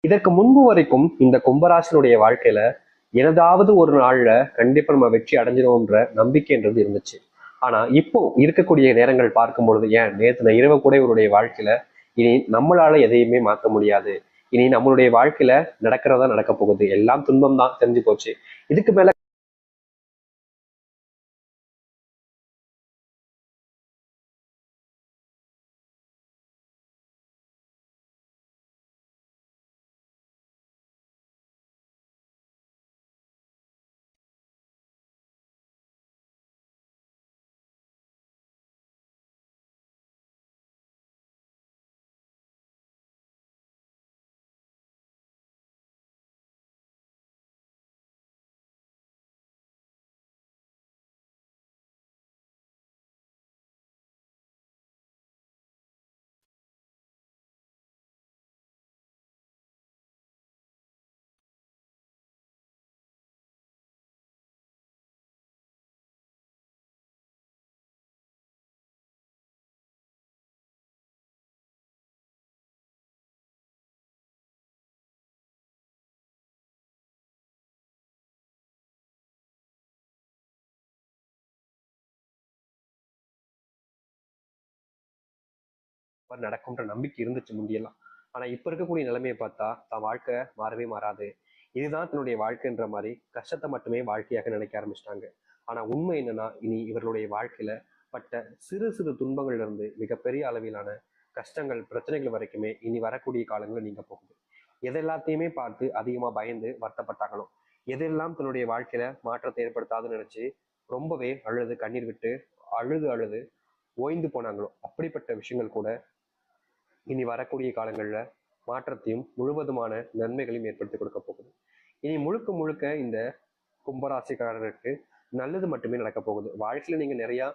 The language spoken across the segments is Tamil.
இதற்கு முன்பு வரைக்கும் இந்த கும்பராசனுடைய வாழ்க்கையில ஏதாவது ஒரு நாள்ல கண்டிப்பா நம்ம வெற்றி அடைஞ்சிருவோம்ன்ற நம்பிக்கைன்றது இருந்துச்சு. ஆனா இப்போ இருக்கக்கூடிய நேரங்கள் பார்க்கும் பொழுது, ஏன் நேற்று இரவு கூட இவருடைய வாழ்க்கையில இனி நம்மளால எதையுமே மாற்ற முடியாது, இனி நம்மளுடைய வாழ்க்கையில நடக்கிறதா நடக்க போகுது, எல்லாம் துன்பம் தான் தெரிஞ்சு போச்சு, இதுக்கு மேல நடக்கும்ன்ற நம்பிக்கை இருந்துச்சு முந்தியெல்லாம். ஆனா இப்ப இருக்கக்கூடிய நிலைமையை பார்த்தா தான் வாழ்க்கை மாறவே மாறாது, இதுதான் தன்னுடைய வாழ்க்கைன்ற மாதிரி கஷ்டத்தை மட்டுமே வாழ்க்கையாக நினைக்க ஆரம்பிச்சிட்டாங்க. ஆனா உண்மை என்னன்னா, இனி இவர்களுடைய வாழ்க்கையில பட்ட சிறு சிறு துன்பங்கள்ல இருந்து மிகப்பெரிய அளவிலான கஷ்டங்கள் பிரச்சனைகள் வரைக்குமே இனி வரக்கூடிய காலங்கள் நீங்க போகுது. எதெல்லாத்தையுமே பார்த்து அதிகமா பயந்து வருத்தப்பட்டாங்களோ, எதெல்லாம் தன்னுடைய வாழ்க்கையில மாற்றத்தை ஏற்படுத்தாதுன்னு நினைச்சு ரொம்பவே அழுது கண்ணீர் விட்டு அழுது அழுது ஓய்ந்து போனாங்களோ, அப்படிப்பட்ட விஷயங்கள் கூட இனி வரக்கூடிய காலங்கள்ல மாற்றத்தையும் முழுவதுமான நன்மைகளையும் ஏற்படுத்தி கொடுக்க போகுது. இனி முழுக்க முழுக்க இந்த கும்பராசிக்காரருக்கு நல்லது மட்டுமே நடக்க போகுது. வாழ்க்கையில நீங்க நிறைய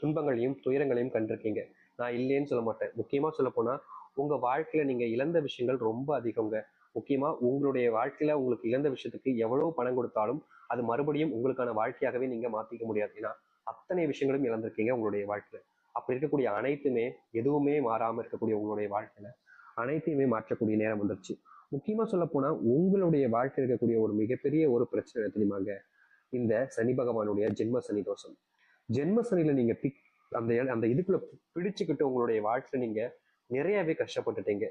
துன்பங்களையும் துயரங்களையும் கண்டிருக்கீங்க, நான் இல்லைன்னு சொல்ல மாட்டேன். முக்கியமா சொல்ல போனா உங்க வாழ்க்கையில நீங்க இழந்த விஷயங்கள் ரொம்ப அதிகங்க. முக்கியமா உங்களுடைய வாழ்க்கையில உங்களுக்கு இழந்த விஷயத்துக்கு எவ்வளவு பணம் கொடுத்தாலும் அது மறுபடியும் உங்களுக்கான வாழ்க்கையாகவே நீங்க மாத்திக்க முடியாது. ஏன்னா அத்தனை விஷயங்களும் இழந்திருக்கீங்க உங்களுடைய வாழ்க்கையில. அப்படி இருக்கக்கூடிய அனைத்துமே, எதுவுமே மாறாம இருக்கக்கூடிய உங்களுடைய வாழ்க்கையில அனைத்தையுமே மாற்றக்கூடிய நேரம் வந்துருச்சு. முக்கியமா சொல்ல போனா உங்களுடைய வாழ்க்கையில் இருக்கக்கூடிய ஒரு மிகப்பெரிய ஒரு பிரச்சனை தெரியுமாங்க, இந்த சனி பகவானுடைய ஜென்ம சனி தோஷம். ஜென்ம சனியில நீங்க அந்த அந்த இதுக்குள்ள பிடிச்சுக்கிட்டு உங்களுடைய வாழ்க்கையில நீங்க நிறையவே கஷ்டப்பட்டுட்டீங்க.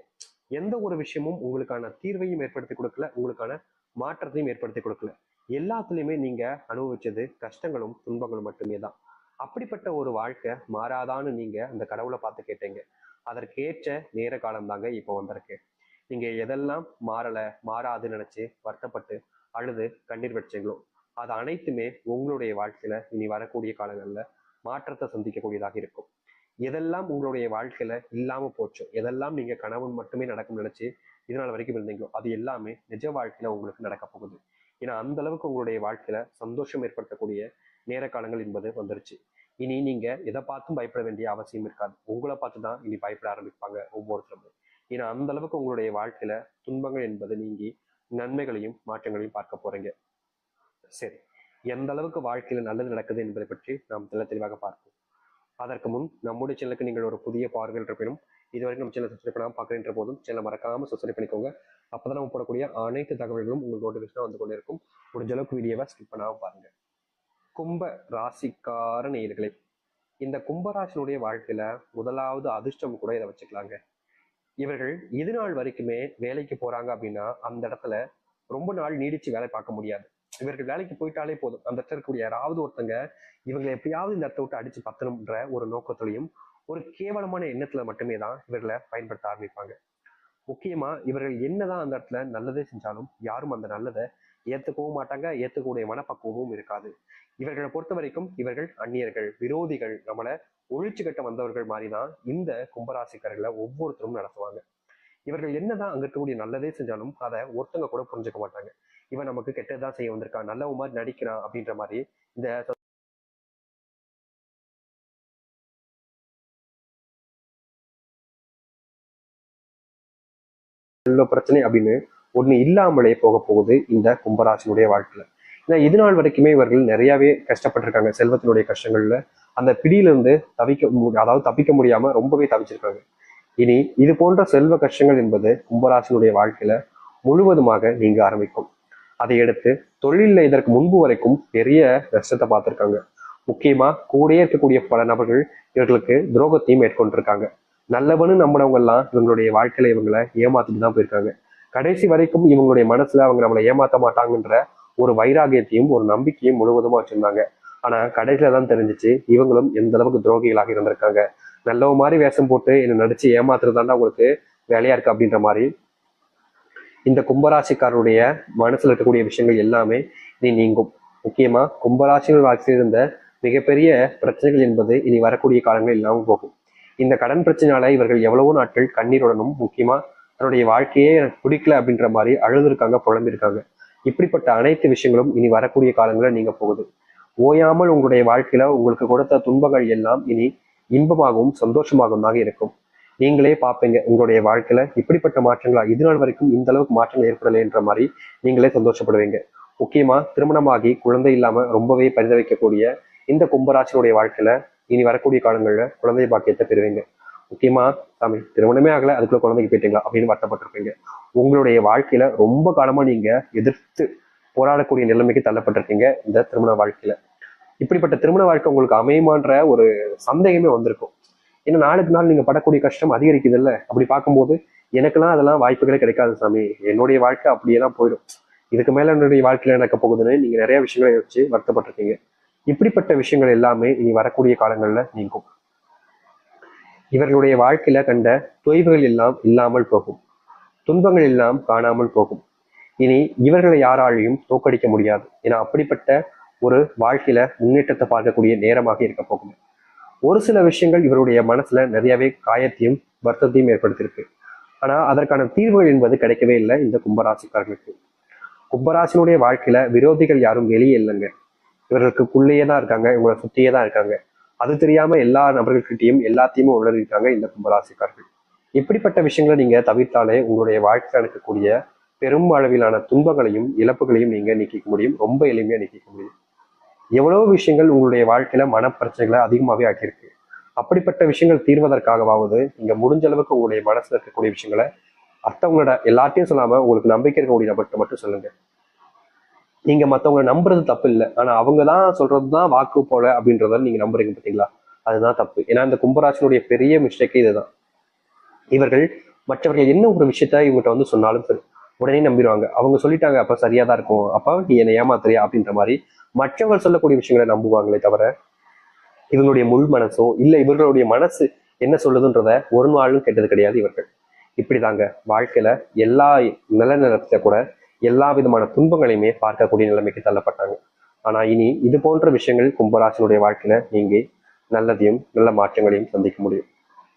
எந்த ஒரு விஷயமும் உங்களுக்கான தீர்வையும் ஏற்படுத்தி கொடுக்கல, உங்களுக்கான மாற்றத்தையும் ஏற்படுத்தி கொடுக்கல. எல்லாத்துலயுமே நீங்க அனுபவிச்சது கஷ்டங்களும் துன்பங்களும் மட்டுமே தான். அப்படிப்பட்ட ஒரு வாழ்க்கை மாறாதான்னு நீங்க அந்த கடவுளை பார்த்து கேட்டீங்க. அதற்கேற்ற நேர காலம் தாங்க இப்போ வந்திருக்கு. நீங்க எதெல்லாம் மாறல மாறாதுன்னு நினைச்சு வருத்தப்பட்டு அழுது கண்ணீர் வச்சீங்களோ, அது அனைத்துமே உங்களுடைய வாழ்க்கையில இனி வரக்கூடிய காலங்கள்ல மாற்றத்தை சந்திக்கக்கூடியதாக இருக்கும். எதெல்லாம் உங்களுடைய வாழ்க்கையில இல்லாம போச்சோ, எதெல்லாம் நீங்க கனவு மட்டுமே நடக்கும் நினைச்சு இதனால வரைக்கும் இருந்தீங்களோ, அது எல்லாமே நிஜ வாழ்க்கையில உங்களுக்கு நடக்க போகுது. ஏன்னா அந்த அளவுக்கு உங்களுடைய வாழ்க்கையில சந்தோஷம் ஏற்படுத்தக்கூடிய நேர காலங்கள் என்பது வந்துருச்சு. இனி நீங்க எதை பார்த்தும் பயப்பட வேண்டிய அவசியம் இருக்காது. உங்களை பார்த்து தான் இனி பயப்பட ஆரம்பிப்பாங்க ஒவ்வொருத்தரும். ஏன்னா அந்த அளவுக்கு உங்களுடைய வாழ்க்கையில துன்பங்கள் என்பது நீங்கி நன்மைகளையும் மாற்றங்களையும் பார்க்க போறீங்க. சரி, எந்த அளவுக்கு வாழ்க்கையில நல்லது நடக்குது என்பதை பற்றி நாம் தெளிவாக பார்ப்போம். அதற்கு முன் நம்முடைய சேனலுக்கு நீங்கள் ஒரு புதிய பார்வையில் இருப்பினும் இதுவரைக்கும் நம்ம சேனல் சப்ஸ்கிரைப் பண்ணாமல் பார்க்குறேன்ற போதும் சேனலை மறக்காம சப்ஸ்கிரைப் பண்ணிக்கோங்க. அப்பதான் நம்ம போடக்கூடிய அனைத்து தகவல்களும் உங்களுக்கு நோட்டிஃபிகேஷனாக வந்து கொண்டே இருக்கும். முடிஞ்ச அளவுக்கு வீடியோவை ஸ்கிப் பண்ணாமல் பாருங்க. கும்ப ராசிக்கார நேயர்களே, இந்த கும்பராசினுடைய வாழ்க்கையில முதலாவது அதிர்ஷ்டம் கூட இதை வச்சுக்கலாங்க. இவர்கள் இது நாள் வரைக்குமே வேலைக்கு போறாங்க அப்படின்னா அந்த இடத்துல ரொம்ப நாள் நீடிச்சு வேலை பார்க்க முடியாது. இவர்கள் வேலைக்கு போயிட்டாலே போதும், அந்த இடத்துல இருக்கக்கூடிய யாராவது ஒருத்தங்க இவங்களை எப்படியாவது இந்த இடத்த விட்டு அடிச்சு பத்தணும்ன்ற ஒரு நோக்கத்திலையும் ஒரு கேவலமான எண்ணத்துல மட்டுமே தான் இவர்களை பயன்படுத்த ஆரம்பிப்பாங்க. முக்கியமா இவர்கள் என்னதான் அந்த இடத்துல நல்லதே செஞ்சாலும் யாரும் அந்த நல்லதை ஏத்துக்கவும் மாட்டாங்க, ஏத்துக்கூடிய மனப்பக்குவமும் இருக்காது. இவர்களை பொறுத்த வரைக்கும் இவர்கள் அந்நியர்கள், விரோதிகள், நம்மளை ஒழிச்சு கட்ட வந்தவர்கள் மாதிரிதான் இந்த கும்பராசிக்காரர்களை ஒவ்வொருத்தரும் நடத்துவாங்க. இவர்கள் என்னதான் அங்க இருக்கக்கூடிய நல்லதே செஞ்சாலும் அதை ஒருத்தங்க கூட புரிஞ்சுக்க மாட்டாங்க. இவன் நமக்கு கெட்டதான் செய்ய வந்திருக்கான், நல்லவ மாதிரி நடிக்கிறான் அப்படின்ற மாதிரி இந்த பிரச்சனை அப்படின்னு ஒண்ணு இல்லாமலே போக போகுது இந்த கும்பராசினுடைய வாழ்க்கையில. ஏன்னா இது நாள் வரைக்குமே இவர்கள் நிறையவே கஷ்டப்பட்டிருக்காங்க. செல்வத்தினுடைய கஷ்டங்கள்ல அந்த பிடியிலிருந்து தவிக்க அதாவது தப்பிக்க முடியாம ரொம்பவே தவிச்சிருக்காங்க. இனி இது போன்ற செல்வ கஷ்டங்கள் என்பது கும்பராசினுடைய வாழ்க்கையில முழுவதுமாக நீங்க ஆரம்பிக்கும். அதை எடுத்து தொழிலில் இதற்கு முன்பு வரைக்கும் பெரிய கஷ்டத்தை பார்த்திருக்காங்க. முக்கியமா கூடயே இருக்கக்கூடிய பல நபர்கள் இவர்களுக்கு துரோகத்தையும் மேற்கொண்டிருக்காங்க. நல்லவனு நம்பினவங்க எல்லாம் இவங்களுடைய வாழ்க்கையில இவங்களை ஏமாத்திட்டு தான் போயிருக்காங்க. கடைசி வரைக்கும் இவங்களுடைய மனசுல அவங்க நம்மளை ஏமாத்த மாட்டாங்கன்ற ஒரு வைராகியத்தையும் ஒரு நம்பிக்கையும் முழுவதுமா வச்சிருந்தாங்க. ஆனா கடைசியில தான் தெரிஞ்சிச்சு இவங்களும் எந்த அளவுக்கு துரோகிகளாக இருந்திருக்காங்க. நல்லவ மாதிரி வேஷம் போட்டு என்ன நடிச்சு ஏமாத்துறதாண்டா உங்களுக்கு வேலையா இருக்கு அப்படின்ற மாதிரி இந்த கும்பராசிக்காரருடைய மனசுல இருக்கக்கூடிய விஷயங்கள் எல்லாமே இனி நீங்கும். முக்கியமா கும்பராசிகள் வாழ்க்கையில் இருந்த மிகப்பெரிய பிரச்சனைகள் என்பது இனி வரக்கூடிய காலங்கள் இல்லாமல் போகும். இந்த கடன் பிரச்சனையால இவர்கள் எவ்வளவோ நாட்கள் கண்ணீருடனும் முக்கியமா தன்னுடைய வாழ்க்கையே எனக்கு பிடிக்கல அப்படின்ற மாதிரி அழுதுருக்காங்க, புலம்பிருக்காங்க. இப்படிப்பட்ட அனைத்து விஷயங்களும் இனி வரக்கூடிய காலங்களில் நீங்க போகுது. ஓயாமல் உங்களுடைய வாழ்க்கையில உங்களுக்கு கொடுத்த துன்பங்கள் எல்லாம் இனி இன்பமாகவும் சந்தோஷமாகவும் தான் இருக்கும். நீங்களே பார்ப்பீங்க உங்களுடைய வாழ்க்கையில இப்படிப்பட்ட மாற்றங்களா இது நாள் வரைக்கும் இந்த அளவுக்கு மாற்றங்கள் ஏற்படலைன்ற மாதிரி நீங்களே சந்தோஷப்படுவீங்க. முக்கியமா திருமணமாகி குழந்தை இல்லாம ரொம்பவே பரிதவிக்கக்கூடிய இந்த கும்பராசினுடைய வாழ்க்கையில இனி வரக்கூடிய காலங்கள்ல குழந்தை பாக்கியத்தை பெறுவீங்க. முக்கியமா சாமி திருமணமே ஆகல அதுக்குள்ள குழந்தைக்கு போயிட்டீங்களா அப்படின்னு வருத்தப்பட்டிருப்பீங்க. உங்களுடைய வாழ்க்கையில ரொம்ப காலமா நீங்க எதிர்த்து போராடக்கூடிய நிலைமைக்கு தள்ளப்பட்டிருக்கீங்க இந்த திருமண வாழ்க்கையில. இப்படிப்பட்ட திருமண வாழ்க்கை உங்களுக்கு அமையுமான்ற ஒரு சந்தேகமே வந்திருக்கும். ஏன்னா நாளுக்கு நாள் நீங்க படக்கூடிய கஷ்டம் அதிகரிக்குது இல்ல. அப்படி பார்க்கும்போது எனக்கெல்லாம் அதெல்லாம் வாய்ப்புகளே கிடைக்காது சாமி, என்னுடைய வாழ்க்கை அப்படியே தான் போயிடும், இதுக்கு மேல என்னுடைய வாழ்க்கையில நடக்க போகுதுன்னு நீங்க நிறைய விஷயங்களை வச்சு வருத்தப்பட்டிருக்கீங்க. இப்படிப்பட்ட விஷயங்கள் எல்லாமே இனி வரக்கூடிய காலங்கள்ல நீங்கும். இவர்களுடைய வாழ்க்கையில கண்ட தொய்வுகள் எல்லாம் இல்லாமல் போகும், துன்பங்கள் எல்லாம் காணாமல் போகும். இனி இவர்களை யாராலையும் தோக்கடிக்க முடியாது. ஏன்னா அப்படிப்பட்ட ஒரு வாழ்க்கையில முன்னேற்றத்தை பார்க்கக்கூடிய நேரமாக இருக்க போகும். ஒரு சில விஷயங்கள் இவருடைய மனசுல நிறையவே காயத்தையும் வருத்தத்தையும் ஏற்படுத்தியிருக்கு. ஆனா அதற்கான தீர்வுகள் என்பது கிடைக்கவே இல்லை இந்த கும்பராசிக்காரர்களுக்கு. கும்பராசினுடைய வாழ்க்கையில விரோதிகள் யாரும் வெளியே இல்லைங்க, இவர்களுக்குள்ளேயே தான் இருக்காங்க, இவங்களை சுத்தியே தான் இருக்காங்க. அது தெரியாம எல்லா நபர்கள்கிட்டையும் எல்லாத்தையுமே உணர்ந்திருக்காங்க இந்த கும்பராசிக்காரர்கள். இப்படிப்பட்ட விஷயங்களை நீங்க தவிர்த்தாலே உங்களுடைய வாழ்க்கையில் நடக்கக்கூடிய பெரும் அளவிலான துன்பங்களையும் இழப்புகளையும் நீங்க நீக்கிக்க முடியும், ரொம்ப எளிமையா நீக்கிக்க முடியும். எவ்வளவு விஷயங்கள் உங்களுடைய வாழ்க்கையில மனப்பிரச்சனைகளை அதிகமாகவே ஆக்கியிருக்கு. அப்படிப்பட்ட விஷயங்கள் தீர்வதற்காகவாவது நீங்க முடிஞ்ச அளவுக்கு உங்களுடைய மனசுல இருக்கக்கூடிய விஷயங்களை மற்றவங்களோட எல்லாத்தையும் சொல்லாம உங்களுக்கு நம்பிக்கை இருக்கக்கூடிய நபர்கிட்ட மட்டும் சொல்லுங்க. நீங்க மற்றவங்களை நம்புறது தப்பு இல்லை, ஆனா அவங்க தான் சொல்றதுதான் வாக்கு போல அப்படின்றத நீங்க நம்புறீங்க பார்த்தீங்களா, அதுதான் தப்பு. ஏன்னா இந்த கும்பராசினுடைய பெரிய மிஸ்டேக்கே இதுதான். இவர்கள் மற்றவர்கள் என்ன ஒரு விஷயத்த இவங்ககிட்ட வந்து சொன்னாலும் சரி உடனே நம்பிடுவாங்க. அவங்க சொல்லிட்டாங்க அப்ப சரியா தான் இருக்கும், அப்ப நீ என்னை ஏமாத்துறியா அப்படின்ற மாதிரி மற்றவர்கள் சொல்லக்கூடிய விஷயங்களை நம்புவாங்களே தவிர இவங்களுடைய முள் மனசோ இல்ல இவர்களுடைய மனசு என்ன சொல்லுதுன்றத ஒரு நாளும் கேட்டது கிடையாது இவர்கள். இப்படிதாங்க வாழ்க்கையில எல்லா நிலநிலத்தை கூட எல்லா விதமான துன்பங்களையுமே பார்க்கக்கூடிய நிலைமைக்கு தள்ளப்பட்டாங்க. ஆனா இனி இது போன்ற விஷயங்கள் கும்பராசினுடைய வாழ்க்கையில நீங்க நல்லதையும் நல்ல மாற்றங்களையும் சந்திக்க முடியும்.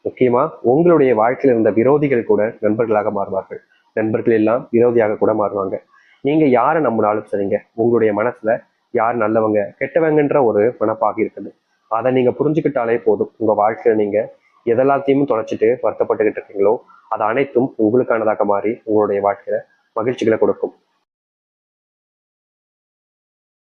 முக்கியமா உங்களுடைய வாழ்க்கையில இருந்த விரோதிகள் கூட நண்பர்களாக மாறுவார்கள், நண்பர்கள் எல்லாம் விரோதியாக கூட மாறுவாங்க. நீங்க யாரை நம்பினாலும் சரிங்க, உங்களுடைய மனசுல யார் நல்லவங்க கெட்டவங்கன்ற ஒரு மனப்பாக இருக்குது. அதை நீங்க புரிஞ்சுக்கிட்டாலே போதும். உங்க வாழ்க்கையில நீங்க எதெல்லாத்தையும் தொலைச்சிட்டு வருத்தப்பட்டுக்கிட்டு இருக்கீங்களோ அது அனைத்தும் உங்களுக்கானதாக மாறி உங்களுடைய வாழ்க்கையில மகிழ்ச்சிகளை கொடுக்கும்.